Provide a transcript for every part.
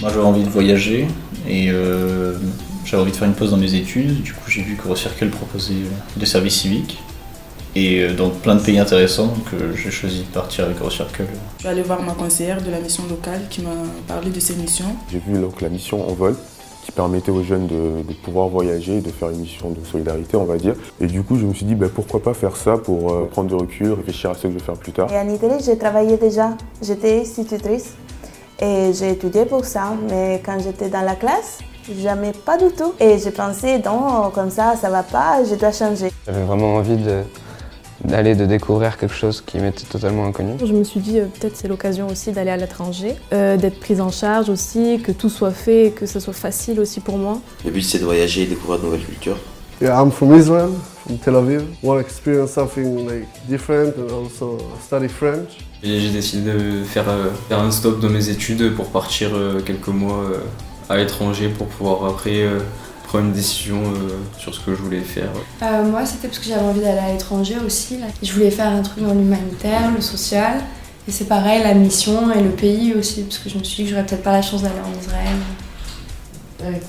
Moi j'avais envie de voyager et j'avais envie de faire une pause dans mes études. Du coup j'ai vu qu'Eurocircle proposait des services civiques et dans plein de pays intéressants, donc j'ai choisi de partir avec Eurocircle. Je suis allée voir ma conseillère de la mission locale qui m'a parlé de ces missions. J'ai vu donc la mission Envol qui permettait aux jeunes de pouvoir voyager et de faire une mission de solidarité, on va dire. Et du coup, je me suis dit, pourquoi pas faire ça pour prendre du recul, réfléchir à ce que je vais faire plus tard. Et en Italie, j'ai travaillé déjà. J'étais institutrice et j'ai étudié pour ça. Mais quand j'étais dans la classe, jamais pas du tout. Et j'ai pensé, non, comme ça va pas, je dois changer. J'avais vraiment envie de découvrir quelque chose qui m'était totalement inconnu. Je me suis dit peut-être c'est l'occasion aussi d'aller à l'étranger, d'être prise en charge aussi, que tout soit fait, que ce soit facile aussi pour moi. Le but c'est de voyager et découvrir de nouvelles cultures. Yeah, I'm from Israel, from Tel Aviv. I want to experience something like different and also study French. Et j'ai décidé de faire un stop dans mes études pour partir quelques mois à l'étranger pour pouvoir après prendre une décision sur ce que je voulais faire. Moi, c'était parce que j'avais envie d'aller à l'étranger aussi. Là. Je voulais faire un truc dans l'humanitaire, le social. Et c'est pareil, la mission et le pays aussi, parce que je me suis dit que j'aurais peut-être pas la chance d'aller en Israël.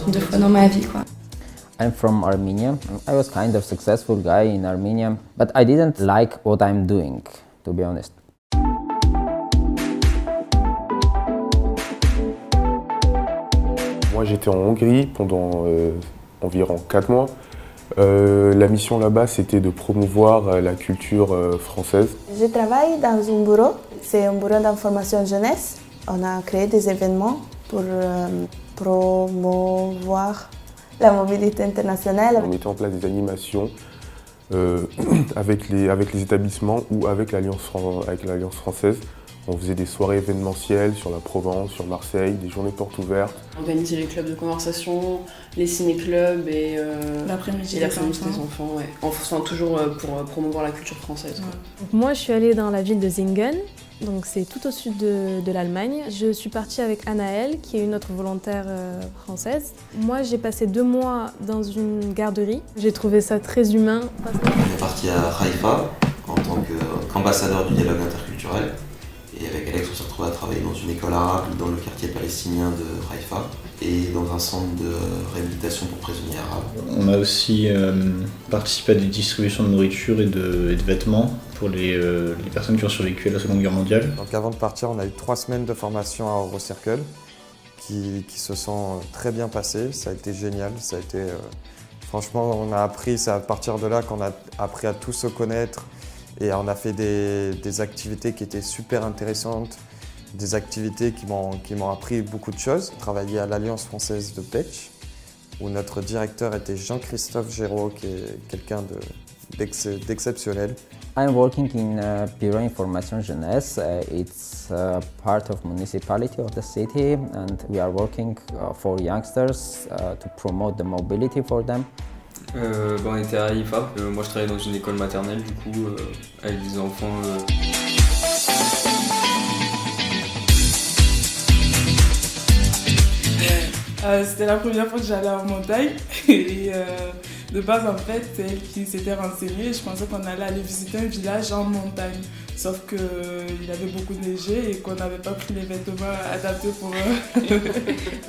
2 fois dans ma vie, quoi. I'm from Armenia. I was kind of successful guy in Armenia, but I didn't like what I'm doing, to be honest. Moi, j'étais en Hongrie pendant environ 4 mois. La mission là-bas, c'était de promouvoir la culture française. Je travaille dans un bureau, c'est un bureau d'information jeunesse. On a créé des événements pour promouvoir la mobilité internationale. On mettait en place des animations avec les établissements ou avec l'Alliance française. On faisait des soirées événementielles sur la Provence, sur Marseille, des journées portes ouvertes. Organiser les clubs de conversation, les ciné-clubs et l'après-midi des enfants. Ouais. Enfin, toujours pour promouvoir la culture française. Quoi. Donc moi, je suis allée dans la ville de Singen, donc c'est tout au sud de l'Allemagne. Je suis partie avec Anaëlle, qui est une autre volontaire française. Moi, j'ai passé 2 mois dans une garderie. J'ai trouvé ça très humain. On est parti à Haïfa en tant qu'ambassadeur du dialogue interculturel. Et avec Alex, on s'est retrouvé à travailler dans une école arabe dans le quartier palestinien de Haïfa et dans un centre de réhabilitation pour prisonniers arabes. On a aussi participé à des distributions de nourriture et de vêtements pour les personnes qui ont survécu à la Seconde Guerre mondiale. Donc avant de partir, on a eu 3 semaines de formation à Eurocircle qui se sont très bien passées. Ça a été génial. Ça a été, franchement, on a appris, c'est à partir de là qu'on a appris à tous se connaître. Et on a fait des activités qui étaient super intéressantes, des activités qui m'ont appris beaucoup de choses. J'ai travaillé à l'Alliance française de Pech, où notre directeur était Jean-Christophe Géraud, qui est quelqu'un d'exceptionnel. I'm working in Bureau Information Jeunesse. It's part of municipality of the city, and we are working for youngsters to promote the mobility for them. On était à Haïfa. Moi je travaillais dans une école maternelle du coup avec des enfants. C'était la première fois que j'allais en montagne et de base en fait c'est elle qui s'était renseignée. Je pensais qu'on allait aller visiter un village en montagne. Sauf qu'il avait beaucoup neigé et qu'on n'avait pas pris les vêtements adaptés pour... Oui,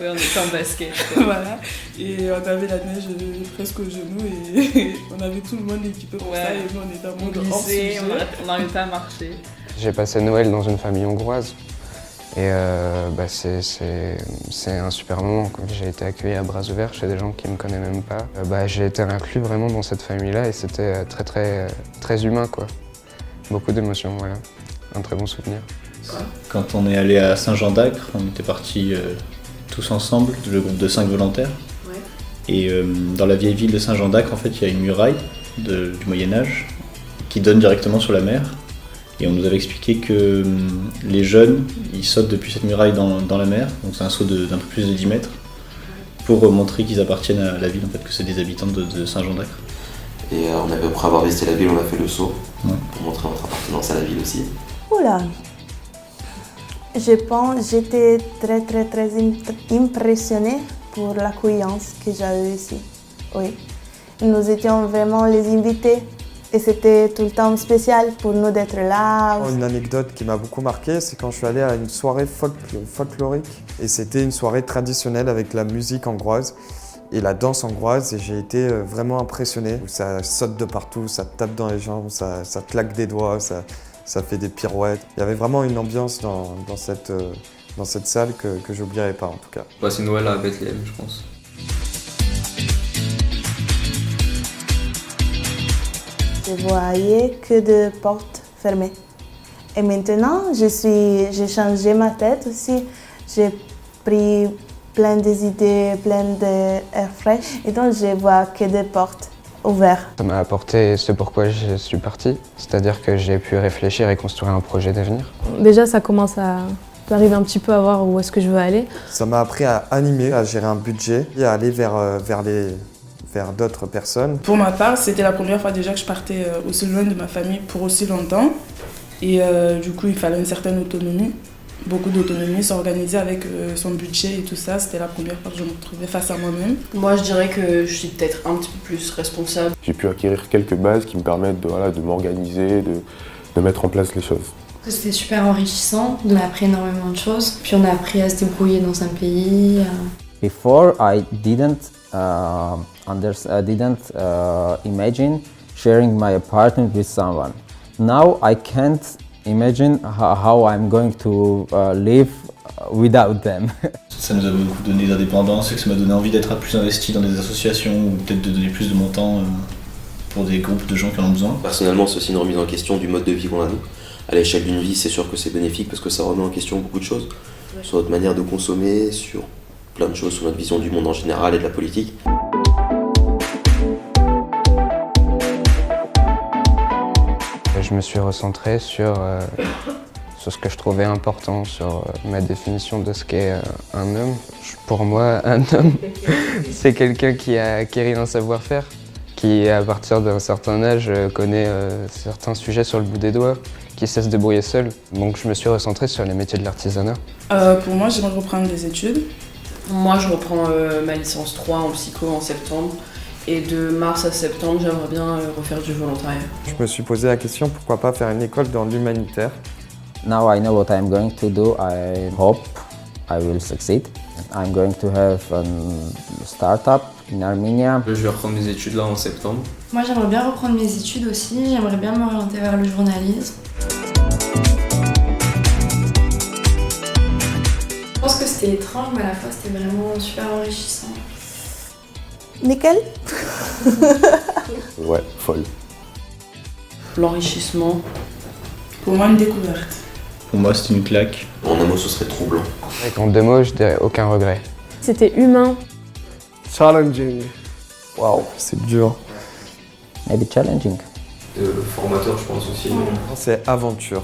on était en basket. Voilà. Et on avait la neige presque aux genoux et on avait tout le monde équipé pour ça. Et nous, on était en mode hors sujet. On n'arrivait pas à marcher. J'ai passé Noël dans une famille hongroise. Et c'est un super moment. J'ai été accueilli à bras ouverts chez des gens qui ne me connaissent même pas. J'ai été inclus vraiment dans cette famille-là et c'était très humain, quoi. Beaucoup d'émotions, voilà. Un très bon souvenir. Quand on est allé à Saint-Jean-d'Acre, on était partis tous ensemble, le groupe de 5 volontaires. Ouais. Et dans la vieille ville de Saint-Jean-d'Acre, en fait, il y a une muraille du Moyen-Âge qui donne directement sur la mer. Et on nous avait expliqué que les jeunes, ils sautent depuis cette muraille dans la mer, donc c'est un saut d'un peu plus de 10 mètres, pour montrer qu'ils appartiennent à la ville, en fait, que c'est des habitants de Saint-Jean-d'Acre. Et après avoir visité la ville, on a fait le saut pour montrer notre appartenance à la ville aussi. Oula, je pense j'étais très impressionnée pour l'accueillance que j'ai eue ici. Oui, nous étions vraiment les invités Et c'était tout le temps spécial pour nous d'être là. Une anecdote qui m'a beaucoup marqué, c'est quand je suis allé à une soirée folklorique. Et c'était une soirée traditionnelle avec la musique hongroise et la danse hongroise. Et j'ai été vraiment impressionné. Ça saute de partout, ça tape dans les jambes, ça claque des doigts, ça fait des pirouettes. Il y avait vraiment une ambiance dans cette salle que j'oublierai pas en tout cas. Passer Noël à Bethléem, je pense. Je voyais que de portes fermées. Et maintenant, j'ai changé ma tête aussi. J'ai pris plein d'idées, plein d'air frais. Et donc, je vois que des portes ouvertes. Ça m'a apporté ce pourquoi je suis partie. C'est-à-dire que j'ai pu réfléchir et construire un projet d'avenir. Déjà, ça commence à arriver un petit peu à voir où est-ce que je veux aller. Ça m'a appris à animer, à gérer un budget et à aller vers d'autres personnes. Pour ma part, c'était la première fois déjà que je partais aussi loin de ma famille pour aussi longtemps. Et du coup, il fallait une certaine autonomie, beaucoup d'autonomie, s'organiser avec son budget et tout ça. C'était la première fois que je me retrouvais face à moi-même. Moi, je dirais que je suis peut-être un petit peu plus responsable. J'ai pu acquérir quelques bases qui me permettent de m'organiser, de mettre en place les choses. C'était super enrichissant, on a appris énormément de choses, puis on a appris à se débrouiller dans un pays. Before, I didn't imagine sharing my apartment with someone. Now I can't imagine how I'm going to live without them. Ça nous a beaucoup donné d'indépendance et que ça m'a donné envie d'être plus investi dans des associations ou peut-être de donner plus de mon temps pour des groupes de gens qui en ont besoin. Personnellement, c'est aussi une remise en question du mode de vie qu'on a nous. À l'échelle d'une vie, c'est sûr que c'est bénéfique parce que ça remet en question beaucoup de choses. Sur notre manière de consommer, sur plein de choses, sur notre vision du monde en général et de la politique. Je me suis recentré sur ce que je trouvais important, sur ma définition de ce qu'est un homme. Pour moi, un homme, c'est quelqu'un qui a acquis un savoir-faire, qui à partir d'un certain âge connaît certains sujets sur le bout des doigts, qui sait se débrouiller seul. Donc je me suis recentré sur les métiers de l'artisanat. Pour moi, j'aimerais reprendre des études. Moi, je reprends ma licence 3 en psycho en septembre. Et de mars à septembre, j'aimerais bien refaire du volontariat. Je me suis posé la question, pourquoi pas faire une école dans l'humanitaire. Now I know what I'm going to do. I hope I will succeed. I'm going to have a startup in Armenia. Je vais reprendre mes études là en septembre. Moi, j'aimerais bien reprendre mes études aussi. J'aimerais bien m'orienter vers le journalisme. Je pense que c'était étrange, mais à la fois, c'était vraiment super enrichissant. Nickel. Ouais, folle. L'enrichissement. Pour moi, une découverte. Pour moi, c'est une claque. En un mot, ce serait troublant. Avec en 2 mots, je dirais aucun regret. C'était humain. Challenging. Waouh, c'est dur. Maybe challenging. Formateur, je pense aussi. C'est aventure.